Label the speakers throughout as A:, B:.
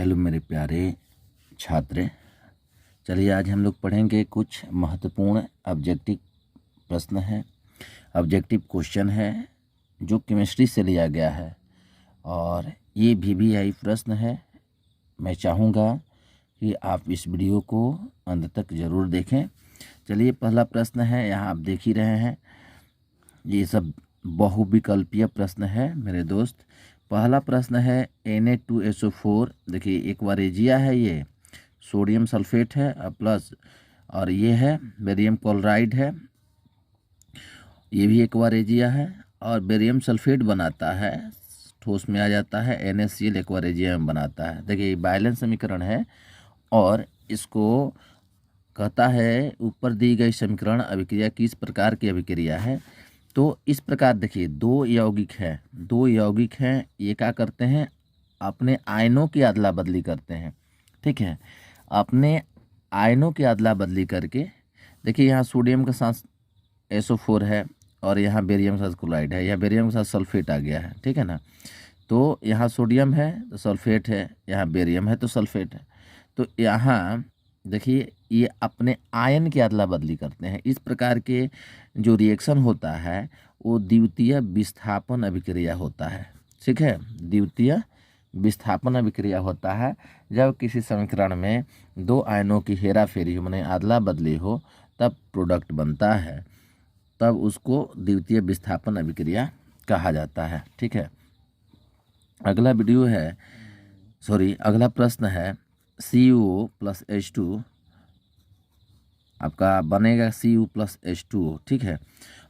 A: Hello मेरे प्यारे छात्र, चलिए आज हम लोग पढ़ेंगे कुछ महत्वपूर्ण ऑब्जेक्टिव प्रश्न है, ऑब्जेक्टिव क्वेश्चन है जो केमिस्ट्री से लिया गया है और ये VVI प्रश्न है। मैं चाहूँगा कि आप इस वीडियो को अंत तक ज़रूर देखें। चलिए पहला प्रश्न है, यहाँ आप देख ही रहे हैं, ये सब बहुविकल्पीय प्रश्न है मेरे दोस्त। पहला प्रश्न है Na2SO4, देखिए एक्वारेजिया है, ये सोडियम सल्फेट है प्लस, और ये है बेरियम क्लोराइड है, ये भी एक्वारेजिया है और बेरियम सल्फेट बनाता है, ठोस में आ जाता है, NaCl एक्वारेजिया में बनाता है। देखिए बैलेंस समीकरण है और इसको कहता है ऊपर दी गई समीकरण अभिक्रिया किस प्रकार की अभिक्रिया है। तो इस प्रकार देखिए दो यौगिक हैं, ये क्या करते हैं, अपने आयनों की अदला बदली करते हैं। ठीक है, अपने आयनों की अदला बदली करके, देखिए यहाँ सोडियम के साथ SO4 है और यहाँ बेरियम के साथ क्लोराइड है, यहाँ बेरियम के साथ सल्फेट आ गया है। ठीक है ना, तो यहाँ सोडियम है तो सल्फेट है, यहाँ बेरियम है तो सल्फेट है। तो यहाँ देखिए ये अपने आयन की अदला बदली करते हैं। इस प्रकार के जो रिएक्शन होता है वो द्वितीय विस्थापन अभिक्रिया होता है। ठीक है, द्वितीय विस्थापन अभिक्रिया होता है जब किसी समीकरण में दो आयनों की हेरा फेरी हो, माने अदला बदली हो, तब प्रोडक्ट बनता है, तब उसको द्वितीय विस्थापन अभिक्रिया कहा जाता है। ठीक है, अगला प्रश्न है CuO प्लस H2 आपका बनेगा Cu प्लस H2O। ठीक है,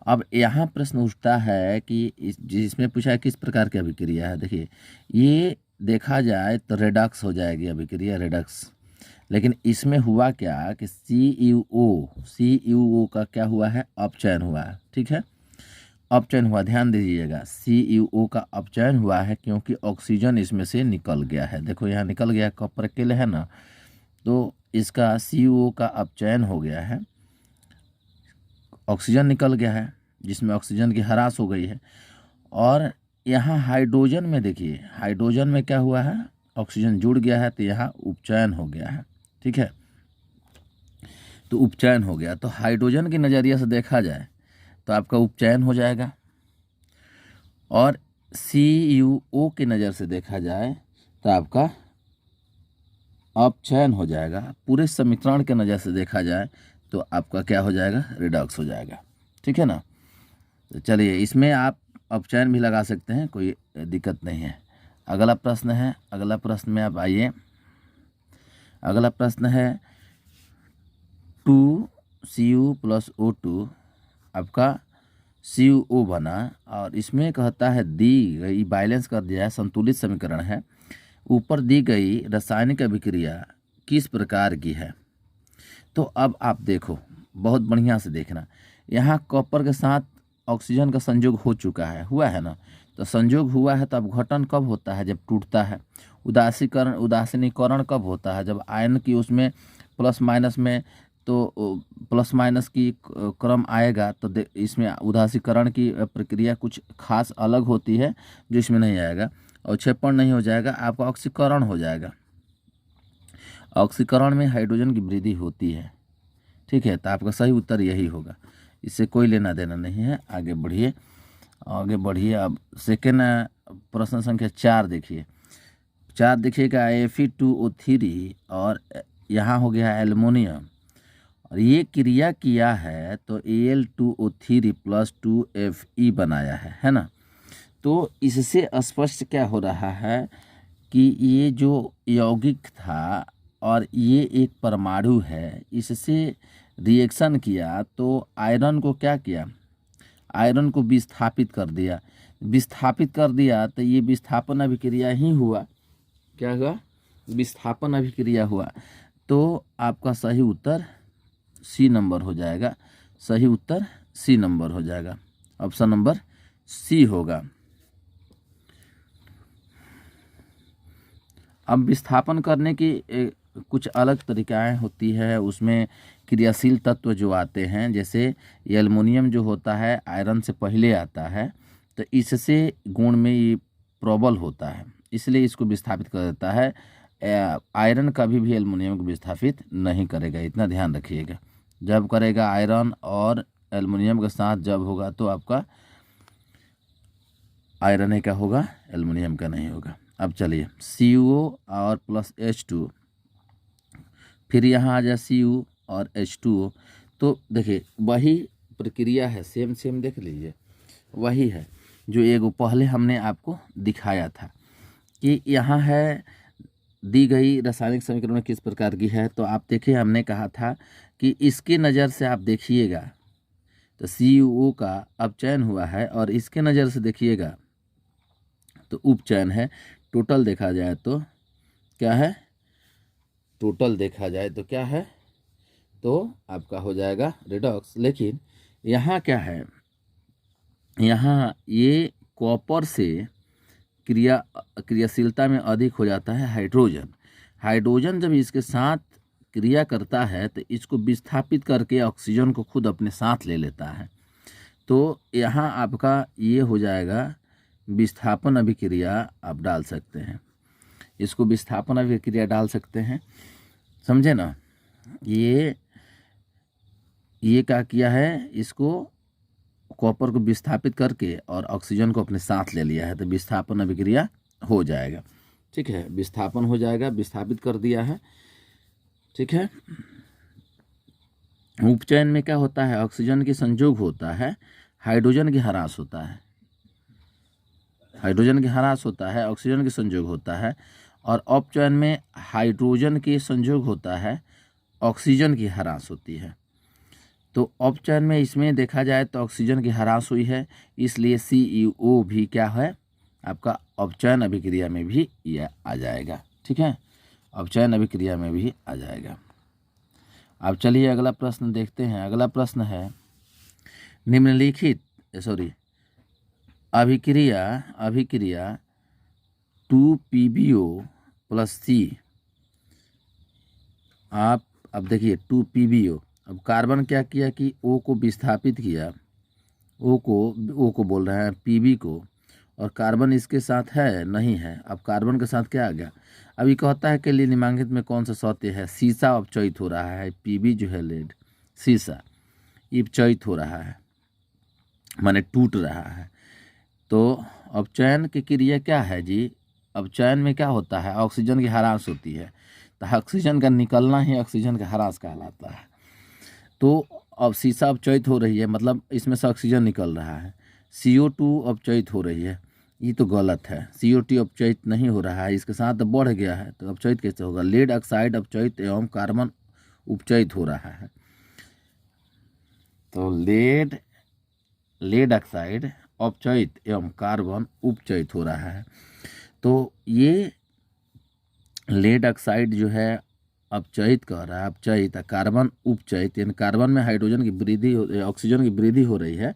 A: अब यहाँ प्रश्न उठता है कि जिसमें पूछा है किस प्रकार की अभिक्रिया है। देखिए ये देखा जाए तो रेडक्स हो जाएगी अभिक्रिया, रेडक्स, लेकिन इसमें हुआ क्या कि CuO का क्या हुआ है, अपचयन हुआ है। ठीक है, अपचयन हुआ, ध्यान दीजिएगा, CuO का अपचयन हुआ है क्योंकि ऑक्सीजन इसमें से निकल गया है। देखो यहाँ निकल गया, कॉपर केल है ना, तो इसका CuO का अपचयन हो गया है, ऑक्सीजन निकल गया है जिसमें ऑक्सीजन की ह्रास हो गई है। और यहाँ हाइड्रोजन में देखिए, हाइड्रोजन में क्या हुआ है, ऑक्सीजन जुड़ गया है तो यहाँ उपचयन हो गया है। ठीक है, तो उपचयन हो गया, तो हाइड्रोजन के नज़रिए से देखा जाए तो आपका उपचयन हो जाएगा, और CuO के नज़र से देखा जाए तो आपका अपचयन हो जाएगा। पूरे समीकरण के नज़र से देखा जाए तो आपका क्या हो जाएगा, रिडक्स हो जाएगा। ठीक है ना, तो चलिए इसमें आप अपचयन भी लगा सकते हैं, कोई दिक्कत नहीं है। अगला प्रश्न है, अगला प्रश्न में आप आइए। अगला प्रश्न है 2Cu प्लस O2 आपका CuO बना, और इसमें कहता है दी गई, बैलेंस कर दिया है, संतुलित समीकरण है, ऊपर दी गई रासायनिक अभिक्रिया किस प्रकार की है। तो अब आप देखो, बहुत बढ़िया से देखना, यहाँ कॉपर के साथ ऑक्सीजन का संयोग हो चुका है, हुआ है ना, तो संयोग हुआ है, तो अब घटन कब होता है, जब टूटता है। उदासीनीकरण कब होता है, जब आयन की उसमें प्लस माइनस में, तो प्लस माइनस की क्रम आएगा, तो इसमें उदासीकरण की प्रक्रिया कुछ खास अलग होती है जो इसमें नहीं आएगा, और क्षेपण नहीं हो जाएगा, आपका ऑक्सीकरण हो जाएगा। ऑक्सीकरण में हाइड्रोजन की वृद्धि होती है। ठीक है, तो आपका सही उत्तर यही होगा, इससे कोई लेना देना नहीं है। आगे बढ़िए, आगे बढ़िए। अब सेकेंड प्रश्न संख्या 4 देखिए, 4 देखिएगा, Fe2O3 और यहाँ हो गया एल्युमिनियम, और ये क्रिया किया है तो Al2O3 प्लस 2Fe बनाया है ना। तो इससे स्पष्ट क्या हो रहा है कि ये जो यौगिक था और ये एक परमाणु है, इससे रिएक्शन किया तो आयरन को क्या किया, आयरन को विस्थापित कर दिया, तो ये विस्थापन अभिक्रिया ही हुआ। क्या हुआ, विस्थापन अभिक्रिया हुआ। तो आपका सही उत्तर C नंबर हो जाएगा, सही उत्तर C नंबर हो जाएगा, ऑप्शन नंबर C होगा। अब विस्थापन करने की कुछ अलग तरीकाएं होती है, उसमें क्रियाशील तत्व जो आते हैं, जैसे एल्युमिनियम जो होता है आयरन से पहले आता है, तो इससे गुण में ये प्रबल होता है, इसलिए इसको विस्थापित कर देता है आयरन कभी भी एल्युमिनियम को विस्थापित नहीं करेगा, इतना ध्यान रखिएगा। जब करेगा आयरन और एल्युमिनियम के साथ जब होगा तो आपका आयरन ही का होगा, एल्युमिनियम का नहीं होगा। अब चलिए CuO और प्लस H2, फिर यहाँ आ जाए Cu और H2O। तो देखिए वही प्रक्रिया है, सेम देख लीजिए, वही है जो एक पहले हमने आपको दिखाया था कि यहाँ है दी गई रासायनिक समीकरण किस प्रकार की है। तो आप देखिए हमने कहा था कि इसके नज़र से आप देखिएगा तो CuO का अपचयन हुआ है और इसके नज़र से देखिएगा तो उपचयन है। टोटल देखा जाए तो क्या है, टोटल देखा जाए तो क्या है, तो आपका हो जाएगा रिडॉक्स। लेकिन यहाँ क्या है, यहाँ ये कॉपर से क्रियाशीलता में अधिक हो जाता है हाइड्रोजन जब इसके साथ क्रिया करता है तो इसको विस्थापित करके ऑक्सीजन को खुद अपने साथ ले लेता है। तो यहाँ आपका ये हो जाएगा विस्थापन अभिक्रिया, आप डाल सकते हैं इसको, विस्थापन अभिक्रिया डाल सकते हैं, समझे ना। ये क्या किया है, इसको कॉपर को विस्थापित करके और ऑक्सीजन को अपने साथ ले लिया है, तो विस्थापन अभिक्रिया हो जाएगा। ठीक है, विस्थापन हो जाएगा, विस्थापित कर दिया है। ठीक है, उपचयन में क्या होता है, ऑक्सीजन की संयोग होता है, हाइड्रोजन की ह्रास होता है, हाइड्रोजन की ह्रास होता है, ऑक्सीजन की संयोग होता है। और अपचयन में हाइड्रोजन की संयोग होता है, ऑक्सीजन की ह्रास होती है। तो अपचयन में इसमें देखा जाए तो ऑक्सीजन की ह्रास हुई है, इसलिए CuO भी क्या है आपका अपचयन अभिक्रिया में भी यह आ जाएगा। ठीक है, अपचयन अभिक्रिया में भी आ जाएगा। अब चलिए अगला प्रश्न देखते हैं। अगला प्रश्न है निम्नलिखित अभिक्रिया 2PbO प्लस C। आप अब देखिए 2PbO, अब कार्बन क्या किया कि O को विस्थापित किया, O को बोल रहे हैं Pb को, और कार्बन इसके साथ है नहीं है। अब कार्बन के साथ क्या आ गया, अभी कहता है कि निम्नलिखित में कौन सा सत्य है, सीसा अपचयित हो रहा है। Pb जो है लेड, सीसा अपचयित हो रहा है, माने टूट रहा है। तो अपचयन की क्रिया क्या है जी, अपचयन में क्या होता है, ऑक्सीजन की ह्रास होती है, तो ऑक्सीजन का निकलना ही ऑक्सीजन का ह्रास कहलाता है। तो अब सीसा अपचयित हो रही है, मतलब इसमें से ऑक्सीजन निकल रहा है। CO2 अपचयित हो रही है, ये तो गलत है। CO2 अपचयित नहीं हो रहा है, इसके साथ बढ़ गया है, तो अपचयित कैसे होगा। लेड ऑक्साइड अपचयित एवं कार्बन उपचयित हो रहा है। तो लेड ऑक्साइड अपचयित एवं कार्बन उपचयित हो रहा है। तो ये लेड ऑक्साइड जो है अपचयित कह रहा है, अपचयित, कार्बन उपचयित, यानी कार्बन में हाइड्रोजन की वृद्धि, ऑक्सीजन की वृद्धि हो रही है,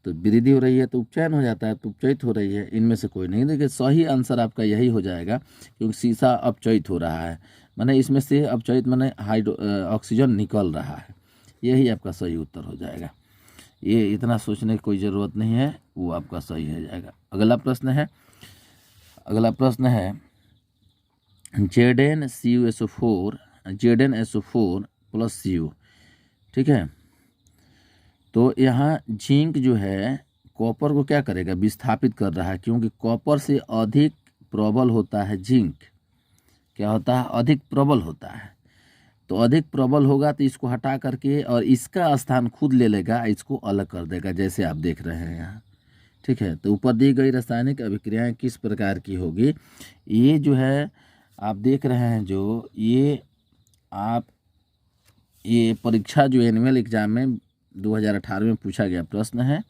A: तो वृद्धि हो रही है तो उपचयन हो जाता है, तो उपचयित हो रही है। इनमें से कोई नहीं। देखिए सही आंसर आपका यही हो जाएगा, क्योंकि सीसा अपचयित हो रहा है, माने इसमें से अपचयित माने ऑक्सीजन निकल रहा है, यही आपका सही उत्तर हो जाएगा। ये इतना सोचने की कोई ज़रूरत नहीं है, वो आपका सही हो जाएगा। अगला प्रश्न है ZnSO4 प्लस Cu। ठीक है, तो यहाँ जिंक जो है कॉपर को क्या करेगा, विस्थापित कर रहा है, क्योंकि कॉपर से अधिक प्रबल होता है जिंक। क्या होता है, अधिक प्रबल होता है। तो अधिक प्रबल होगा तो इसको हटा करके और इसका स्थान खुद ले लेगा, इसको अलग कर देगा, जैसे आप देख रहे हैं यहाँ। ठीक है, तो ऊपर दी गई रासायनिक अभिक्रियाएं किस प्रकार की होगी। ये जो है आप देख रहे हैं, जो ये परीक्षा जो एनुअल एग्जाम में 2018 में पूछा गया प्रश्न है।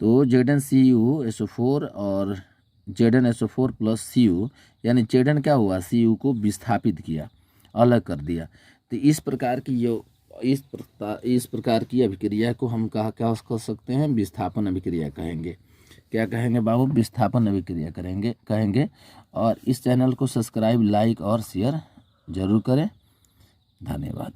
A: तो ZnCuSO4 और ZnSO4 प्लस Cu, यानी Zn क्या हुआ, Cu को विस्थापित किया, अलग कर दिया। तो इस प्रकार की अभिक्रिया को हम क्या कह सकते हैं, विस्थापन अभिक्रिया कहेंगे। क्या कहेंगे बाबू, विस्थापन अभिक्रिया कहेंगे। और इस चैनल को सब्सक्राइब, लाइक और शेयर जरूर करें। धन्यवाद।